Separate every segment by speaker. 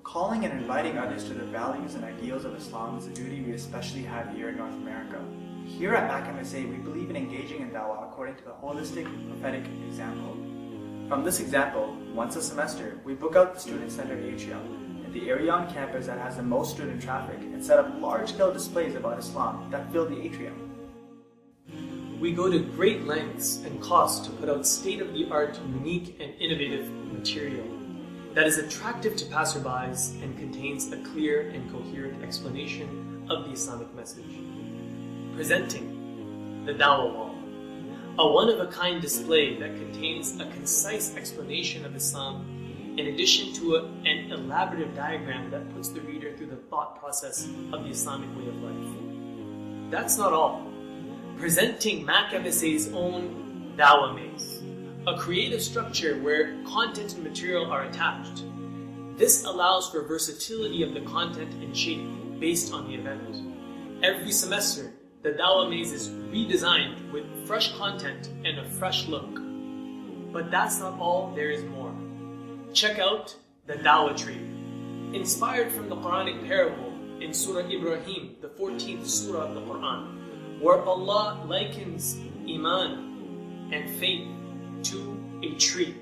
Speaker 1: Calling and inviting others to the values and ideals of Islam is a duty we especially have here in North America. Here at MacMSA, we believe in engaging in Dawah according to the holistic, prophetic example. From this example, once a semester, we book out the student-centered atrium in the area on campus that has the most student traffic and set up large-scale displays about Islam that fill the atrium.
Speaker 2: We go to great lengths and costs to put out state-of-the-art, unique, and innovative material that is attractive to passerbys and contains a clear and coherent explanation of the Islamic message. Presenting the Dawah Wall, a one-of-a-kind display that contains a concise explanation of Islam in addition to an elaborate diagram that puts the reader through the thought process of the Islamic way of life. That's not all. Presenting MacMSA's own Dawah Maze, a creative structure where content and material are attached. This allows for versatility of the content and shape based on the event. Every semester, the Dawah Maze is redesigned with fresh content and a fresh look. But that's not all, there is more. Check out the Dawah Tree. Inspired from the Quranic parable in Surah Ibrahim, the 14th surah of the Quran, where Allah likens Iman and faith to a tree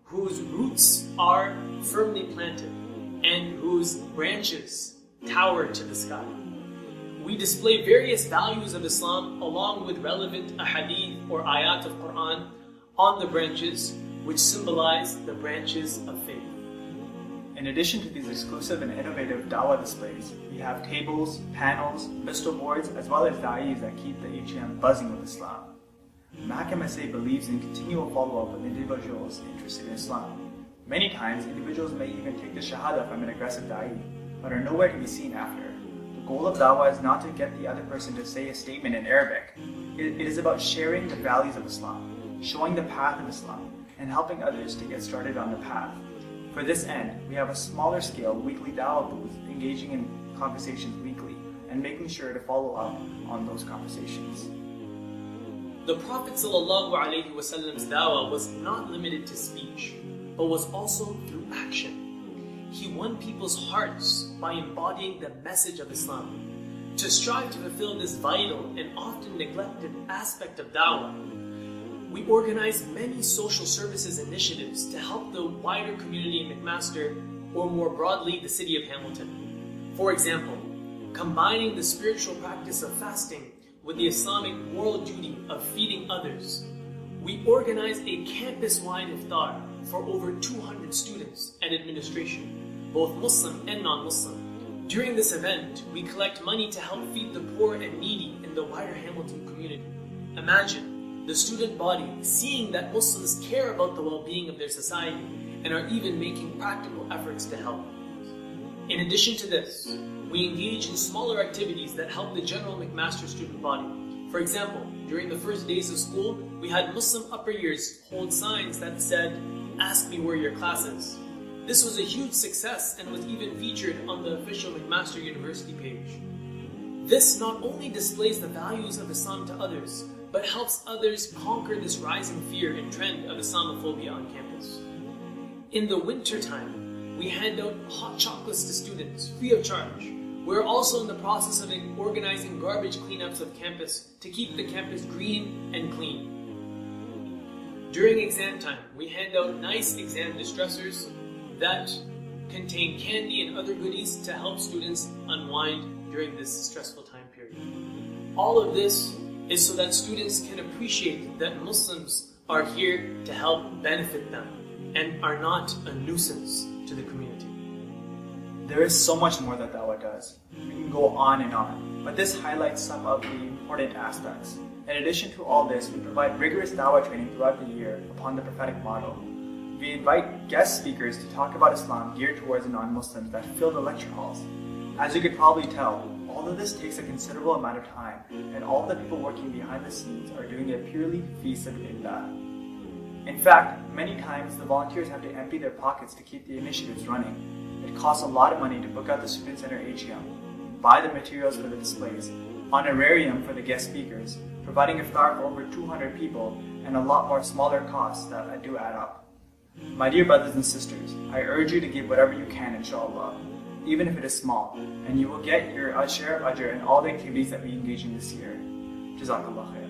Speaker 2: whose roots are firmly planted and whose branches tower to the sky. We display various values of Islam along with relevant ahadith or ayat of Quran on the branches, which symbolize the branches of faith.
Speaker 1: In addition to these exclusive and innovative Dawah displays, we have tables, panels, mistle boards, as well as da'is that keep the atrium buzzing with Islam. MacMSA believes in continual follow-up with individuals interested in Islam. Many times, individuals may even take the shahada from an aggressive da'i, but are nowhere to be seen after. The goal of Dawah is not to get the other person to say a statement in Arabic. It is about sharing the values of Islam, showing the path of Islam, and helping others to get started on the path. For this end, we have a smaller scale weekly Dawah booth engaging in conversations weekly and making sure to follow up on those conversations.
Speaker 2: The Prophet ﷺ's Dawah was not limited to speech, but was also through action. He won people's hearts by embodying the message of Islam. To strive to fulfill this vital and often neglected aspect of Dawah, we organized many social services initiatives to help the wider community in McMaster, or more broadly, the city of Hamilton. For example, combining the spiritual practice of fasting with the Islamic moral duty of feeding others, we organized a campus-wide iftar for over 200 students and administration, both Muslim and non-Muslim. During this event, we collect money to help feed the poor and needy in the wider Hamilton community. Imagine the student body seeing that Muslims care about the well-being of their society and are even making practical efforts to help. In addition to this, we engage in smaller activities that help the general McMaster student body. For example, during the first days of school, we had Muslim upper years hold signs that said, "Ask me where your class is." This was a huge success and was even featured on the official McMaster University page. This not only displays the values of Islam to others, but helps others conquer this rising fear and trend of Islamophobia on campus. In the winter time, we hand out hot chocolates to students free of charge. We're also in the process of organizing garbage cleanups of campus to keep the campus green and clean. During exam time, we hand out nice exam distressors that contain candy and other goodies to help students unwind during this stressful time period. All of this is so that students can appreciate that Muslims are here to help benefit them and are not a nuisance to the community.
Speaker 1: There is so much more that Dawah does. We can go on and on, but this highlights some of the important aspects. In addition to all this, we provide rigorous Dawah training throughout the year upon the prophetic model. We invite guest speakers to talk about Islam geared towards the non-Muslims that fill the lecture halls. As you could probably tell, all of this takes a considerable amount of time, and all the people working behind the scenes are doing it purely fi sabilillah. In fact, many times the volunteers have to empty their pockets to keep the initiatives running. It costs a lot of money to book out the student center atrium, buy the materials for the displays, honorarium for the guest speakers, providing iftar for over 200 people, and a lot more smaller costs that do add up. My dear brothers and sisters, I urge you to give whatever you can, inshallah, even if it is small, and you will get your share of ajr in all the activities that we engage in this year. Jazakallah khair.